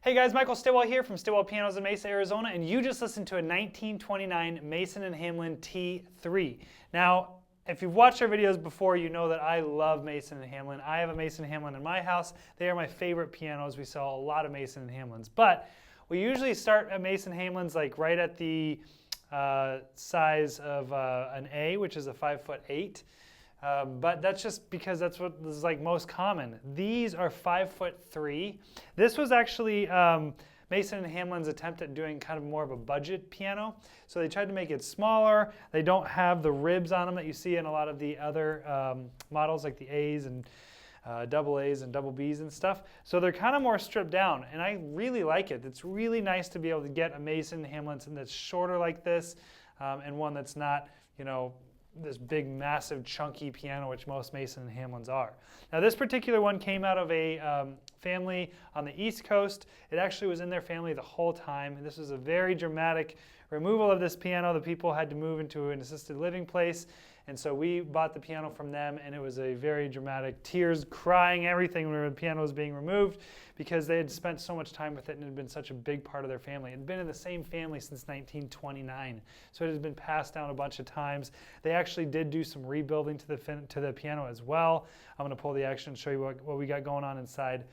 Hey guys, Michael Stillwell here from Stillwell Pianos in Mesa, Arizona, and you just listened to a 1929 Mason & Hamlin T3. Now, if you've watched our videos before, you know that I love Mason & Hamlin. I have a Mason & Hamlin in my house. They are my favorite pianos. We sell a lot of Mason & Hamlins, but we usually start at Mason & Hamlin's like right at the size of an A, which is a 5'8". But that's just because that's what is like most common. These are 5'3". This was actually Mason & Hamlin's attempt at doing kind of more of a budget piano. So they tried to make it smaller. They don't have the ribs on them that you see in a lot of the other models like the A's and double A's and double B's and stuff. So they're kind of more stripped down, and I really like it. It's really nice to be able to get a Mason & Hamlin that's shorter like this, and one that's not, you know, this big, massive, chunky piano, which most Mason & Hamlins are. Now, this particular one came out of a family on the East Coast. It actually was in their family the whole time. This was a very dramatic removal of this piano. The people had to move into an assisted living place, and so we bought the piano from them, and it was a very dramatic, tears, crying, everything when the piano was being removed, because they had spent so much time with it and it had been such a big part of their family. It had been in the same family since 1929, so it has been passed down a bunch of times. They actually did do some rebuilding to the piano as well. I'm going to pull the action and show you what we got going on inside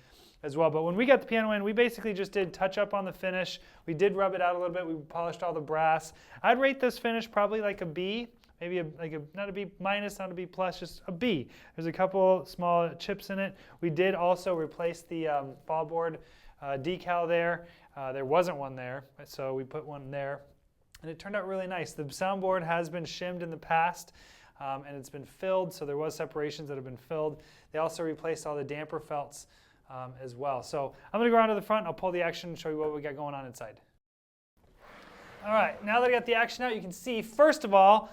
as well. But when we got the piano in, we basically just did touch up on the finish. We did rub it out a little bit. We polished all the brass. I'd rate this finish probably like a B. Maybe not a B minus, not a B plus, just a B. There's a couple small chips in it. We did also replace the fall board decal there. There wasn't one there, so we put one there, and it turned out really nice. The soundboard has been shimmed in the past, and it's been filled, so there was separations that have been filled. They also replaced all the damper felts as well. So I'm going to go around to the front. I'll pull the action and show you what we got going on inside. All right, now that I got the action out, you can see, first of all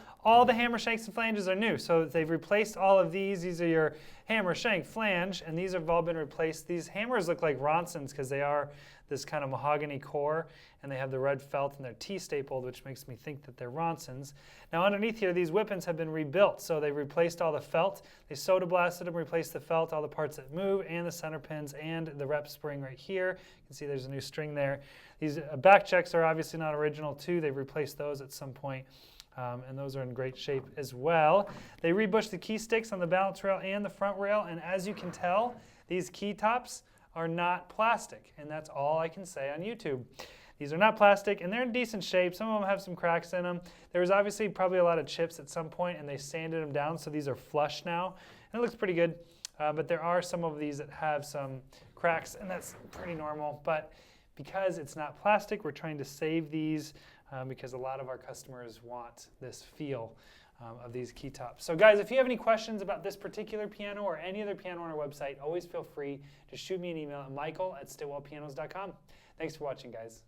the hammer shanks and flanges are new. So they've replaced all of these. These are your hammer, shank, flange, and these have all been replaced. These hammers look like Ronsons because they are this kind of mahogany core, and they have the red felt, and they're T-stapled, which makes me think that they're Ronsons. Now underneath here, these whippets have been rebuilt. So they replaced all the felt. They soda blasted them, replaced the felt, all the parts that move, and the center pins, and the rep spring right here. You can see there's a new string there. These back checks are obviously not original too. They've replaced those at some point. And those are in great shape as well. They rebushed the key sticks on the balance rail and the front rail, and as you can tell, these key tops are not plastic, and that's all I can say on YouTube. These are not plastic, and they're in decent shape. Some of them have some cracks in them. There was obviously probably a lot of chips at some point, and they sanded them down, so these are flush now, and it looks pretty good. But there are some of these that have some cracks, and that's pretty normal. But because it's not plastic, we're trying to save these because a lot of our customers want this feel of these key tops. So guys, if you have any questions about this particular piano or any other piano on our website, always feel free to shoot me an email at michael@stillwellpianos.com. Thanks for watching, guys.